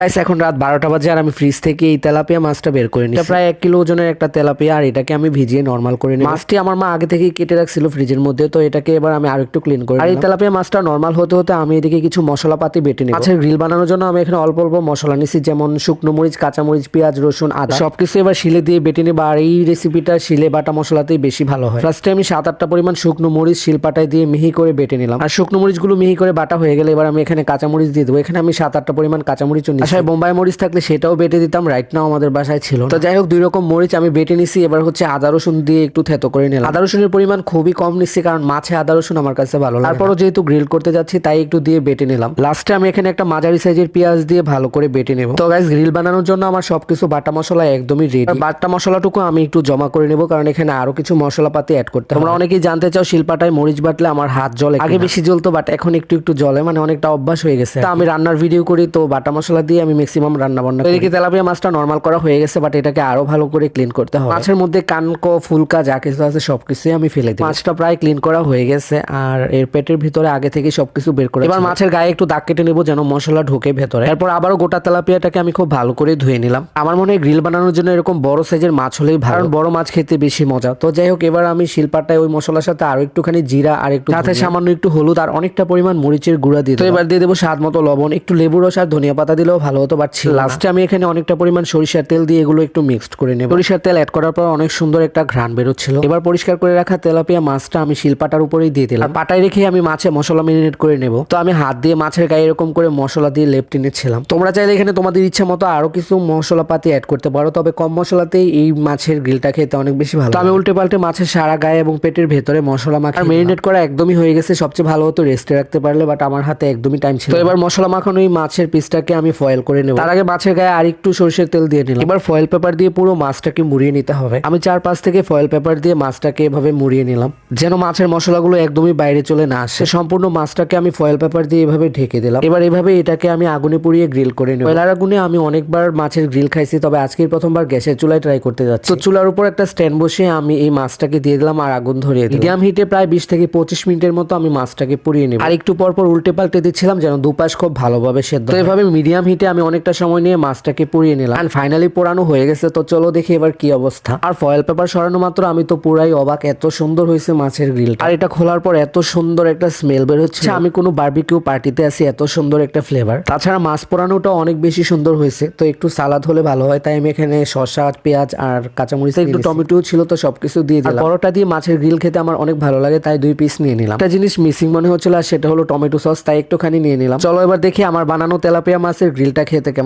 Guys এখন রাত 12টা বাজে আর আমি ফ্রিজ থেকে এই তেলাপিয়া মাছটা বের করে নিচ্ছি। এটা প্রায় 1 কিলো ওজনের একটা তেলাপিয়া আর এটাকে আমি ভিজিয়ে নরমাল করে নিই। মাছটি আমার মা আগে থেকেই কেটে রাখছিল ফ্রিজের মধ্যে, তো এটাকে এবার আমি আরেকটু ক্লিন করে নিলাম। আর এই তেলাপিয়া মাছটা নরমাল হতে হতে আমি এদিকে কিছু মশলাপাতি বেটে নিই। মাছের গ্রিল বানানোর জন্য আমি এখানে অল্প অল্প মশলা নিছি, যেমন শুকনো মরিচ, কাঁচামরিচ, পেঁয়াজ, রসুন, আদা সবকিছু এবার শিলে দিয়ে বেটে নেব। আর এই রেসিপিটা শিলে বাটা মশলাতেই বেশি ভালো হয়। ফার্স্টে আমি 7-8টা পরিমাণ শুকনো মরিচ শিলপাটায় দিয়ে মিহি করে বেটে নিলাম। আর শুকনো মরিচগুলো মিহি করে বাটা হয়ে গেলে এবার আমি এখানে কাঁচামরিচ দিয়ে দেবো। এখানে আমি 7-8টা পরিমাণ কাঁচামরিচও নিই। আচ্ছা, বোম্বাই মরিচ থাকলে সেটাও বেটে দিতাম, রাইট নাও আমাদের বাসায় ছিল না। তো যাই হোক, 2 রকম মরিচ আমি বেটে নিছি। এবার হচ্ছে আদা রসুন দিয়ে একটু থেতো করে নিলাম। আদা রসুনের পরিমাণ খুবই কম নিচ্ছি, কারণ মাছে আদা রসুন আমার কাছে ভালো লাগে। তারপরও যেহেতু গ্রিল করতে যাচ্ছি তাই একটু দিয়ে বেটে নিলাম। লাস্টে আমি এখানে একটা মাঝারি সাইজের পেঁয়াজ দিয়ে ভালো করে বেটে নেব। তো গাইস, গ্রিল বানানোর জন্য আমার সবকিছু বাটা মশলা একদমই রেডি। বাটা মশলাটুকু আমি একটু জমা করে নেব, কারণ এখানে আরো কিছু মশলাপাতি অ্যাড করতে হবে। তোমরা অনেকেই জানতে চাও শিলপাটায় মরিচ বাটলে আমার হাত জ্বলে। আগে বেশি জ্বলতো, বাট এখন একটু একটু জ্বলে, মানে অনেকটা অভ্যাস হয়ে গেছে। তো আমি রান্নার ভিডিও করি, তো বাটা মশলা দিয়ে আমি ম্যাক্সিমাম রান্না বান্না করি। এদিকে তেলাপিয়া মাছটা নরমাল করা হয়ে গেছে, বাট এটাকে আরো ভালো করে ক্লিন করতে হবে। মাছের মধ্যে কানকো ফুলকা যা কিছু আছে সবকিছুই আমি ফেলে দিই। মাছটা প্রায় ক্লিন করা হয়ে গেছে, আর এর পেটের ভিতরে আগে থেকে সবকিছু বের করে এবার মাছের গায়ে একটু দাগ কেটে নেবো, যেন মশলা ঢোকে ভেতরে। এরপর আবারও গোটা তেলাপিয়াটাকে আমি খুব ভালো করে ধুয়ে নিলাম। আমার মনে হয় গ্রিল বানানোর জন্য এরকম বড় সাইজের মাছ হলেই ভালো, কারণ বড় মাছ খেতে বেশি মজা। তো যাই হোক, এবার আমি শিলপাটায় ওই মশলার সাথে আরো একটুখানি জিরা আর একটু সাথে সামান্য একটু হলুদ আর অনেকটা পরিমাণ মরিচের গুঁড়া দিয়ে দেবো। এবার দিয়ে দেবো স্বাদ মতো লবণ, একটু লেবু রস আর ধনিয়া পাতা দিলেও ভালো হতো, বাট লাস্টে আমি এখানে অনেকটা পরিমাণ সরিষার তেল দিয়ে এগুলো একটু মিক্সড করে নেব। সরিষার তেল অ্যাড করার পর অনেক সুন্দর একটা ঘ্রাণ বেরোচ্ছিল। এবার পরিষ্কার করে রাখা তেলাপিয়া মাছটা আমি শিলপাটার উপরেই দিয়ে দিলাম। পাটায় রেখে আমি মাছে মশলা মেরিনেট করে নেব। তো আমি হাত দিয়ে মাছের গায়ে এরকম করে মশলা দিয়ে লেপটে নিচ্ছিলাম। তোমরা চাইলে এখানে তোমাদের ইচ্ছা মতো আরো কিছু মশলাপাতি অ্যাড করতে পারো, তবে কম মশলাতেই এই মাছের গ্রিলটা খেতে অনেক বেশি ভালো। তো আমি উল্টে পাল্টে মাছের সারা গায়ে এবং পেটের ভেতরে মশলা মাখা মেরিনেট করা একদমই হয়ে গেছে। সবচেয়ে ভালো হতো রেস্টে রাখতে পারলে, বাট আমার হাতে একদমই টাইম ছিল। তো এবার মশলা মাখানো এই মাছের পিসটাকে আমি ফয়েল করে নেব। তার আগে মাছের গায়ে আর একটু সরষের তেল দিয়ে নিলাম। এবার ফয়েল পেপার দিয়ে পুরো মাছটাকে মুড়িয়ে নিতে হবে। আমি 4-5 থেকে ফয়েল পেপার দিয়ে মাছটাকে এভাবে মুড়িয়ে নিলাম, যেন মাছের মশলাগুলো একদমই বাইরে চলে না আসে। সম্পূর্ণ মাছটাকে আমি ফয়েল পেপার দিয়ে এভাবে ঢেকে দিলাম। এবার এভাবে এটাকে আমি আগুনে পুড়িয়ে গ্রিল করে নেব। কয়লার আগুনে আমি অনেকবার মাছের গ্রিল খাইছি, তবে আজকের প্রথমবার গ্যাসের চুলায় ট্রাই করতে যাচ্ছি। তো চুলার উপর একটা স্ট্যান্ড বসিয়ে আমি এই মাছটাকে দিয়ে দিলাম আর আগুন ধরিয়ে দিলাম। মিডিয়াম হিটে প্রায় 20 থেকে 25 মিনিটের মতো আমি মাছটাকে পুড়িয়ে নেব। আর একটু পর পর উল্টে পাল্টে দিচ্ছিলাম, যেন দুপাশ খুব ভালোভাবে সেদ্ধ। তো এভাবে মিডিয়াম হিটে আমি অনেকটা সময় নিয়ে মাছটাকে পুড়িয়ে নিলাম। এন্ড ফাইনালি পোড়ানো হয়ে গেছে। তো চলো দেখি এবার কি অবস্থা। আর ফয়েল পেপার সরানো মাত্র আমি তো পুরাই অবাক, এত সুন্দর হয়েছে মাছের গ্রিল। আর এটা খোলার পর এত সুন্দর একটা স্মেল বের হচ্ছে, আমি কোনো বারবিকিউ পার্টিতে আছি, এত সুন্দর একটা ফ্লেভার। তাছাড়া মাছ পোড়ানোটা অনেক বেশি সুন্দর হয়েছে। তো একটু সালাদ হলে ভালো হয়, তাই আমি এখানে শসা, পেঁয়াজ আর কাঁচামরিচ, একটু টমেটো ছিল, তো সবকিছু দিয়ে দিলাম। পরোটা দিয়ে মাছের গ্রিল খেতে আমার অনেক ভালো লাগে, তাই 2 পিস নিয়ে নিলাম। একটা জিনিস মিসিং মনে হচ্ছিল, আর সেটা হলো টমেটো সস, তাই একটুখানি নিয়ে নিলাম। চলো এবার দেখি আমার বানানো তেলাপিয়া মাছের গ্রিলটা খেতে কেমন।